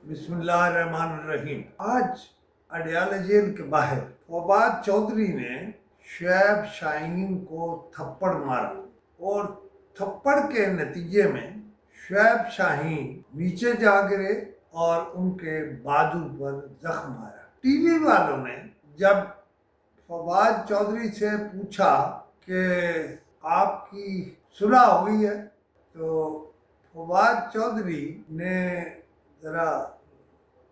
بسم اللہ الرحمن الرحیم۔ آج اڈیالہ جیل کے باہر فواد چودھری نے شعیب شاہین کو تھپڑ مارا اور تھپڑ کے نتیجے میں شعیب شاہین نیچے جا گرے اور ان کے بازو پر زخم آیا۔ ٹی وی والوں نے جب فواد چودھری سے پوچھا کہ آپ کی صلح ہوئی ہے تو فواد چودھری نے ذرا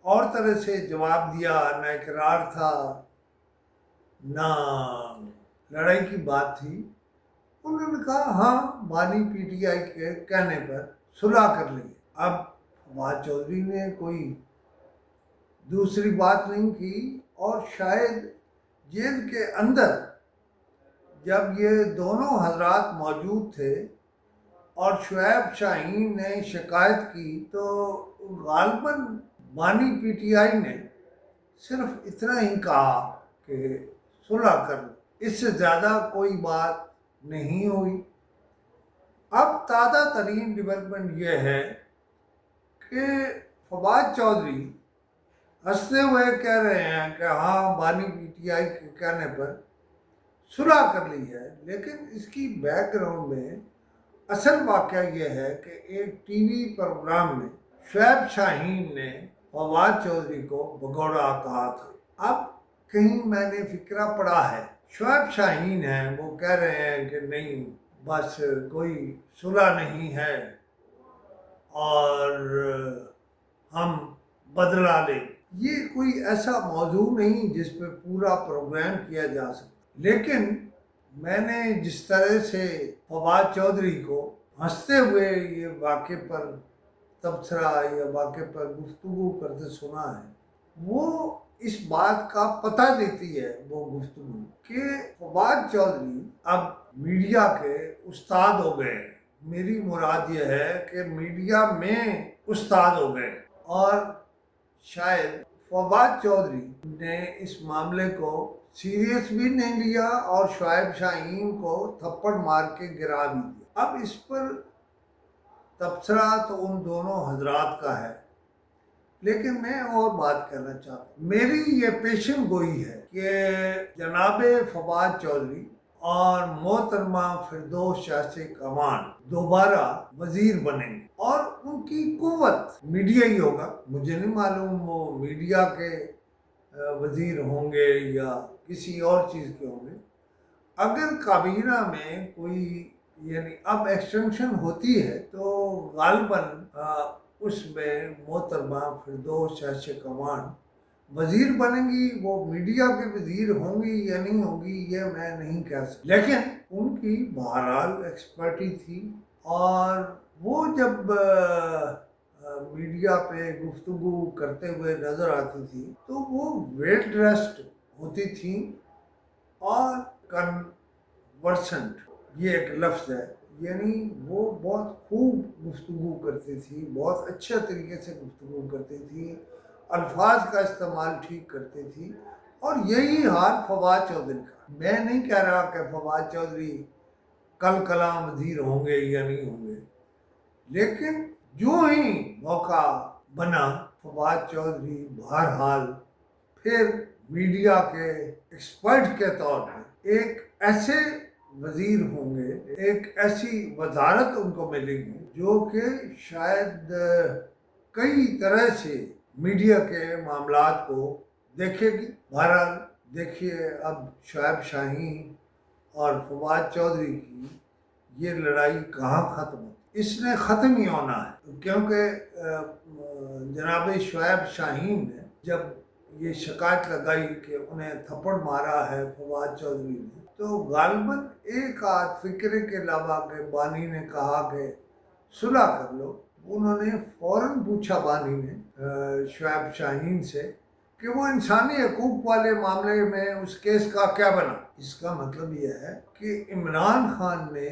اور طرح سے جواب دیا، نہ اقرار تھا نہ لڑائی کی بات تھی۔ انہوں نے کہا ہاں بانی پی ٹی آئی کے کہنے پر صلح کر لی۔ اب فواد چودھری نے کوئی دوسری بات نہیں کی، اور شاید جیل کے اندر جب یہ دونوں حضرات موجود تھے اور شعیب شاہین نے شکایت کی تو غالباً بانی پی ٹی آئی نے صرف اتنا ہی کہا کہ صلح کر لو، اس سے زیادہ کوئی بات نہیں ہوئی۔ اب تازہ ترین ڈیولپمنٹ یہ ہے کہ فواد چودھری ہنستے ہوئے کہہ رہے ہیں کہ ہاں بانی پی ٹی آئی کے کہنے پر صلح کر لی ہے، لیکن اس کی بیک گراؤنڈ میں اصل واقعہ یہ ہے کہ ایک ٹی وی پروگرام میں شعیب شاہین نے فواد چودھری کو بھگوڑا کہا تھا۔ اب کہیں میں نے فقرہ پڑھا ہے، شعیب شاہین ہیں وہ کہہ رہے ہیں کہ نہیں بس کوئی صلح نہیں ہے اور ہم بدلہ لیں۔ یہ کوئی ایسا موضوع نہیں جس پہ پورا پروگرام کیا جا سکتا، لیکن میں نے جس طرح سے فواد چودھری کو ہنستے ہوئے یہ واقعے پر تبصرہ یا واقعے پر گفتگو کرتے سنا ہے، وہ اس بات کا پتہ دیتی ہے وہ گفتگو کہ فواد چودھری اب میڈیا کے استاد ہو گئے۔ میری مراد یہ ہے کہ میڈیا میں استاد ہو گئے، اور شاید فواد چودھری نے اس معاملے کو سیریس بھی نہیں لیا اور شعیب شاہین کو تھپڑ مار کے گرا بھی دیا۔ اب اس پر تبصرہ تو ان دونوں حضرات کا ہے، لیکن میں اور بات کرنا چاہتا ہوں۔ میری یہ پیشن گوئی ہے کہ جناب فواد چودھری اور محترمہ فردوس شاہ سے کمان دوبارہ وزیر بنیں گے، اور ان کی قوت میڈیا ہی ہوگا۔ مجھے نہیں معلوم وہ میڈیا کے وزیر ہوں گے یا کسی اور چیز کے ہوں گے۔ اگر کابینہ میں کوئی یعنی اب ایکسٹینشن ہوتی ہے تو غالباً اس میں محترمہ فردوس شاہ کمان وزیر بنیں گی۔ وہ میڈیا کے وزیر ہوں گی یا نہیں ہوگی یہ میں نہیں کہہ سکتا، لیکن ان کی بہرحال ایکسپرٹی تھی، اور وہ جب میڈیا پہ گفتگو کرتے ہوئے نظر آتی تھی تو وہ ویل ڈریسڈ ہوتی تھیں، اور کنورسنٹ یہ ایک لفظ ہے، یعنی وہ بہت خوب گفتگو کرتی تھی، بہت اچھے طریقے سے گفتگو کرتی تھی، الفاظ کا استعمال ٹھیک کرتی تھی، اور یہی حال فواد چودھری کا۔ میں نہیں کہہ رہا کہ فواد چودھری کل کلام وزیر ہوں گے یا نہیں ہوں گے، لیکن جو ہی موقع بنا فواد چودھری بہرحال پھر میڈیا کے ایکسپرٹ کے طور پر ایک ایسے وزیر ہوں گے، ایک ایسی وزارت ان کو ملے گی جو کہ شاید کئی طرح سے میڈیا کے معاملات کو دیکھے گی۔ بہرحال دیکھیے اب شعیب شاہین اور فواد چودھری کی یہ لڑائی کہاں ختم ہو، اس نے ختم ہی ہونا ہے، کیونکہ جناب شعیب شاہین نے جب یہ شکایت لگائی کہ انہیں تھپڑ مارا ہے فواد چودھری نے، تو غالباً ایک آدھ فکرے کے علاوہ کہ بانی نے کہا کہ صلح کر لو، انہوں نے فوراً پوچھا بانی نے شعیب شاہین سے کہ وہ انسانی حقوق والے معاملے میں اس کیس کا کیا بنا۔ اس کا مطلب یہ ہے کہ عمران خان نے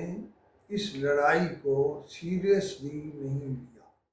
اس لڑائی کو سیریسلی نہیں لی۔